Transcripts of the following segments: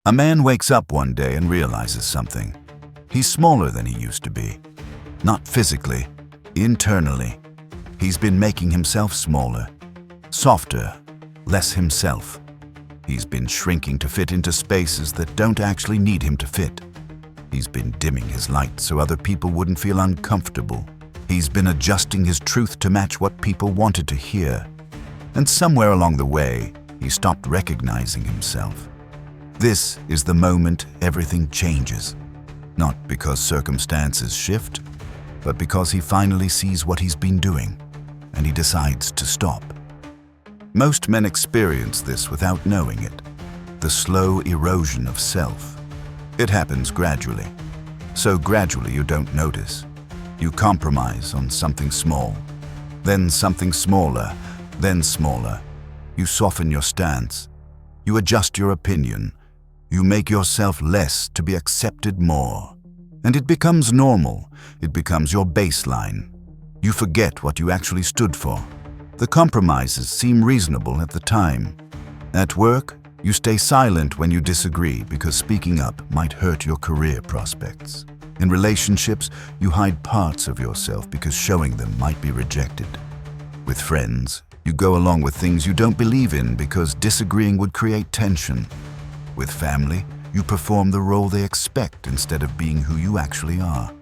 A man wakes up one day and realizes something. He's smaller than he used to be. Not physically, internally. He's been making himself smaller, softer, less himself. He's been shrinking to fit into spaces that don't actually need him to fit. He's been dimming his light so other people wouldn't feel uncomfortable. He's been adjusting his truth to match what people wanted to hear. And somewhere along the way, he stopped recognizing himself. This is the moment everything changes. Not because circumstances shift, but because he finally sees what he's been doing, and he decides to stop. Most men experience this without knowing it, the slow erosion of self. It happens gradually, so gradually you don't notice. You compromise on something small, then something smaller, then smaller. You soften your stance, you adjust your opinion, you make yourself less to be accepted more. And it becomes normal, it becomes your baseline. You forget what you actually stood for. The compromises seem reasonable at the time. At work, you stay silent when you disagree because speaking up might hurt your career prospects. In relationships, you hide parts of yourself because showing them might be rejected. With friends, you go along with things you don't believe in because disagreeing would create tension. With family, you perform the role they expect instead of being who you actually are.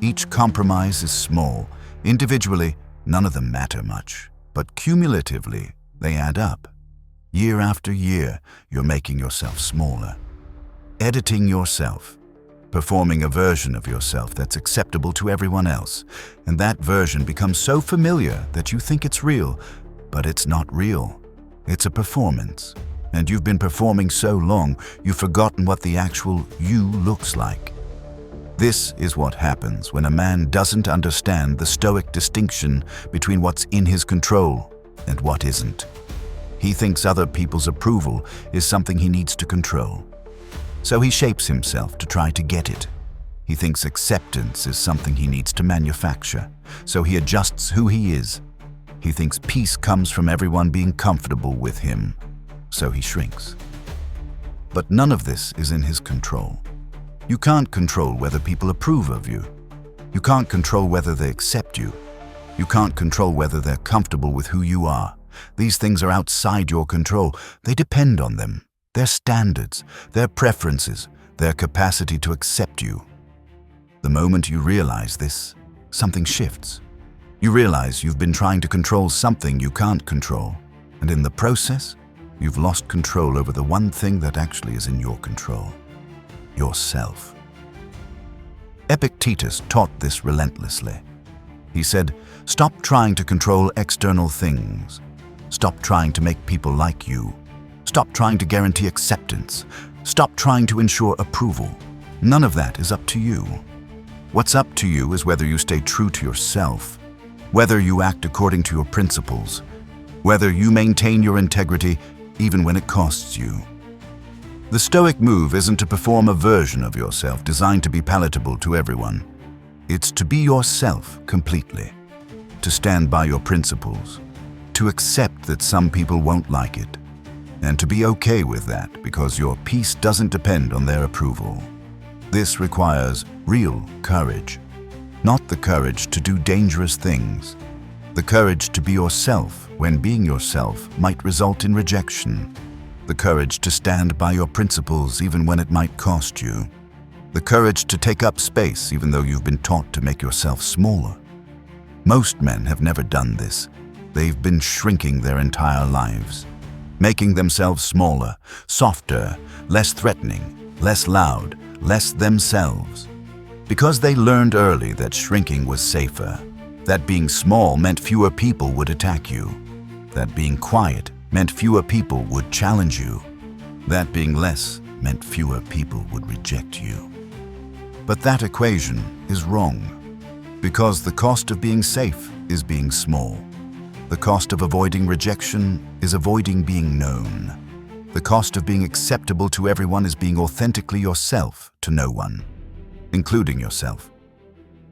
Each compromise is small. Individually, none of them matter much, but cumulatively, they add up. Year after year, you're making yourself smaller. Editing yourself. Performing a version of yourself that's acceptable to everyone else. And that version becomes so familiar that you think it's real, but it's not real. It's a performance. And you've been performing so long, you've forgotten what the actual you looks like. This is what happens when a man doesn't understand the Stoic distinction between what's in his control and what isn't. He thinks other people's approval is something he needs to control. So he shapes himself to try to get it. He thinks acceptance is something he needs to manufacture, so he adjusts who he is. He thinks peace comes from everyone being comfortable with him, so he shrinks. But none of this is in his control. You can't control whether people approve of you. You can't control whether they accept you. You can't control whether they're comfortable with who you are. These things are outside your control. They depend on them, their standards, their preferences, their capacity to accept you. The moment you realize this, something shifts. You realize you've been trying to control something you can't control, and in the process, you've lost control over the one thing that actually is in your control: yourself. Epictetus taught this relentlessly. He said, "Stop trying to control external things. Stop trying to make people like you. Stop trying to guarantee acceptance. Stop trying to ensure approval. None of that is up to you. What's up to you is whether you stay true to yourself, whether you act according to your principles, whether you maintain your integrity even when it costs you." The Stoic move isn't to perform a version of yourself designed to be palatable to everyone. It's to be yourself completely, to stand by your principles, to accept that some people won't like it, and to be okay with that because your peace doesn't depend on their approval. This requires real courage, not the courage to do dangerous things, the courage to be yourself when being yourself might result in rejection, the courage to stand by your principles even when it might cost you, the courage to take up space even though you've been taught to make yourself smaller. Most men have never done this. They've been shrinking their entire lives, making themselves smaller, softer, less threatening, less loud, less themselves. Because they learned early that shrinking was safer, that being small meant fewer people would attack you, that being quiet meant fewer people would challenge you, that being less meant fewer people would reject you. But that equation is wrong, because the cost of being safe is being small. The cost of avoiding rejection is avoiding being known. The cost of being acceptable to everyone is being authentically yourself to no one, including yourself.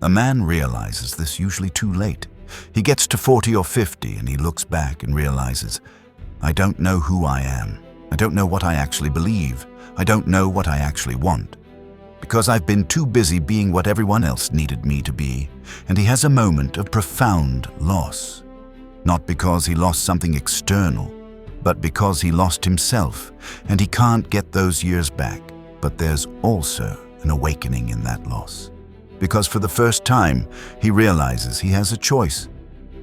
A man realizes this usually too late. He gets to 40 or 50 and he looks back and realizes, I don't know who I am. I don't know what I actually believe. I don't know what I actually want, because I've been too busy being what everyone else needed me to be. And he has a moment of profound loss. Not because he lost something external, but because he lost himself, and he can't get those years back. But there's also an awakening in that loss. Because for the first time, he realizes he has a choice.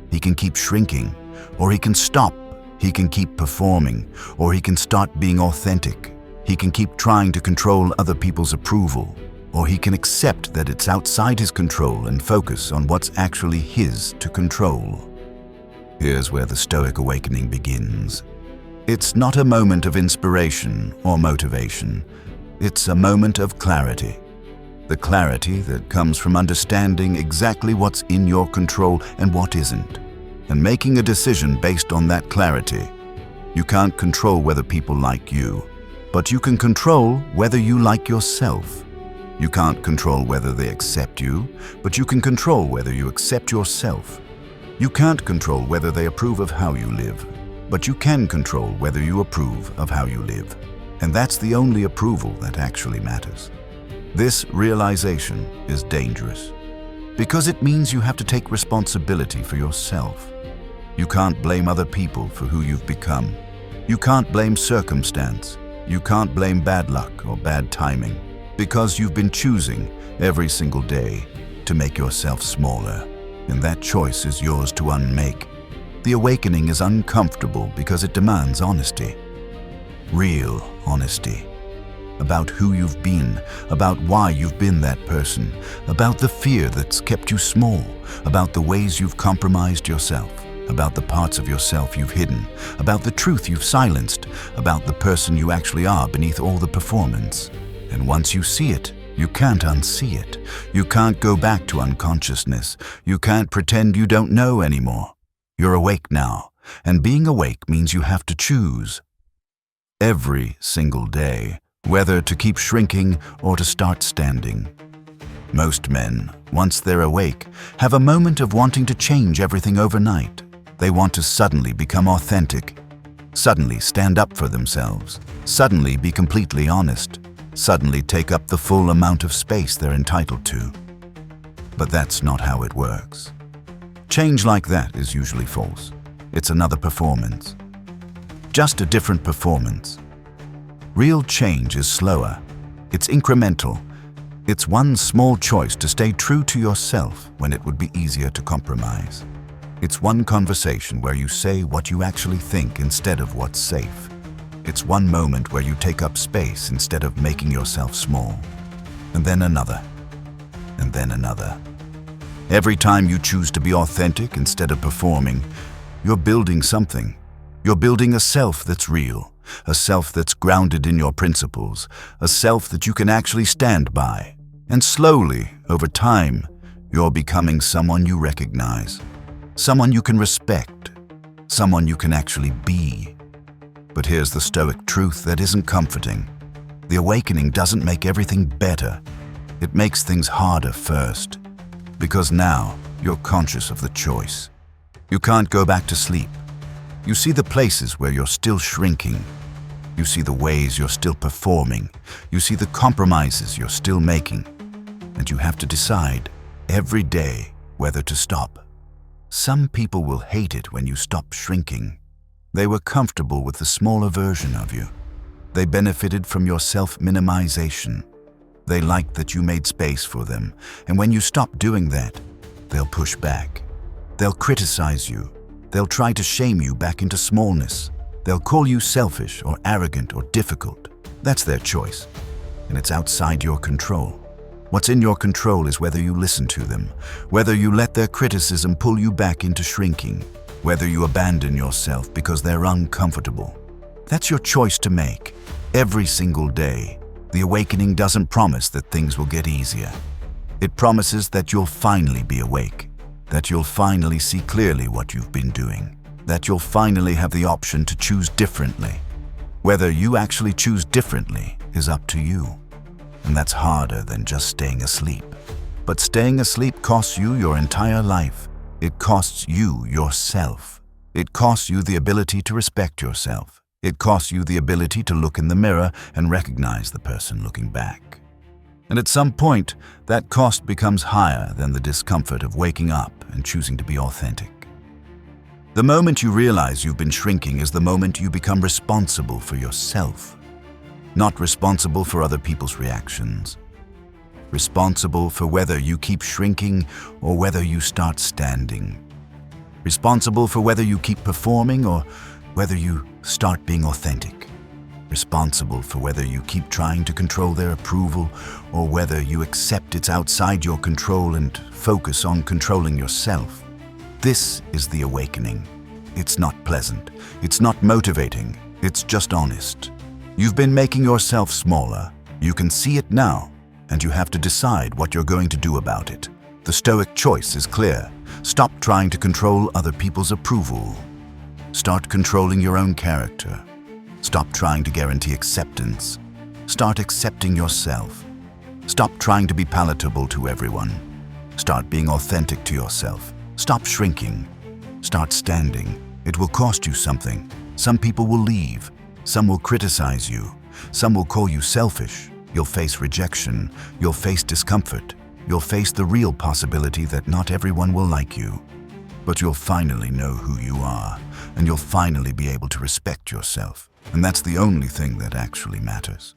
He can keep shrinking, or he can stop. He can keep performing, or he can start being authentic. He can keep trying to control other people's approval, or he can accept that it's outside his control and focus on what's actually his to control. Here's where the Stoic awakening begins. It's not a moment of inspiration or motivation. It's a moment of clarity. The clarity that comes from understanding exactly what's in your control and what isn't, and making a decision based on that clarity. You can't control whether people like you, but you can control whether you like yourself. You can't control whether they accept you, but you can control whether you accept yourself. You can't control whether they approve of how you live, but you can control whether you approve of how you live. And that's the only approval that actually matters. This realization is dangerous, because it means you have to take responsibility for yourself. You can't blame other people for who you've become. You can't blame circumstance. You can't blame bad luck or bad timing, because you've been choosing every single day to make yourself smaller, and that choice is yours to unmake. The awakening is uncomfortable because it demands honesty. Real honesty. About who you've been, about why you've been that person, about the fear that's kept you small, about the ways you've compromised yourself, about the parts of yourself you've hidden, about the truth you've silenced, about the person you actually are beneath all the performance. And once you see it, you can't unsee it. You can't go back to unconsciousness. You can't pretend you don't know anymore. You're awake now, and being awake means you have to choose. Every single day, whether to keep shrinking or to start standing. Most men, once they're awake, have a moment of wanting to change everything overnight. They want to suddenly become authentic, suddenly stand up for themselves, suddenly be completely honest, suddenly take up the full amount of space they're entitled to. But that's not how it works. Change like that is usually false. It's another performance. Just a different performance. Real change is slower. It's incremental. It's one small choice to stay true to yourself when it would be easier to compromise. It's one conversation where you say what you actually think instead of what's safe. It's one moment where you take up space instead of making yourself small. And then another. And then another. Every time you choose to be authentic instead of performing, you're building something. You're building a self that's real, a self that's grounded in your principles, a self that you can actually stand by. And slowly, over time, you're becoming someone you recognize, someone you can respect, someone you can actually be. But here's the Stoic truth that isn't comforting. The awakening doesn't make everything better. It makes things harder first. Because now, you're conscious of the choice. You can't go back to sleep. You see the places where you're still shrinking. You see the ways you're still performing. You see the compromises you're still making. And you have to decide every day whether to stop. Some people will hate it when you stop shrinking. They were comfortable with the smaller version of you. They benefited from your self-minimization. They liked that you made space for them. And when you stop doing that, they'll push back. They'll criticize you. They'll try to shame you back into smallness. They'll call you selfish or arrogant or difficult. That's their choice, and it's outside your control. What's in your control is whether you listen to them, whether you let their criticism pull you back into shrinking, whether you abandon yourself because they're uncomfortable. That's your choice to make, every single day. The awakening doesn't promise that things will get easier. It promises that you'll finally be awake, that you'll finally see clearly what you've been doing, that you'll finally have the option to choose differently. Whether you actually choose differently is up to you. And that's harder than just staying asleep. But staying asleep costs you your entire life. It costs you yourself. It costs you the ability to respect yourself. It costs you the ability to look in the mirror and recognize the person looking back. And at some point, that cost becomes higher than the discomfort of waking up and choosing to be authentic. The moment you realize you've been shrinking is the moment you become responsible for yourself. Not responsible for other people's reactions. Responsible for whether you keep shrinking or whether you start standing. Responsible for whether you keep performing or whether you start being authentic. Responsible for whether you keep trying to control their approval or whether you accept it's outside your control and focus on controlling yourself. This is the awakening. It's not pleasant. It's not motivating. It's just honest. You've been making yourself smaller. You can see it now, and you have to decide what you're going to do about it. The Stoic choice is clear. Stop trying to control other people's approval. Start controlling your own character. Stop trying to guarantee acceptance. Start accepting yourself. Stop trying to be palatable to everyone. Start being authentic to yourself. Stop shrinking. Start standing. It will cost you something. Some people will leave. Some will criticize you. Some will call you selfish. You'll face rejection. You'll face discomfort. You'll face the real possibility that not everyone will like you. But you'll finally know who you are, and you'll finally be able to respect yourself. And that's the only thing that actually matters.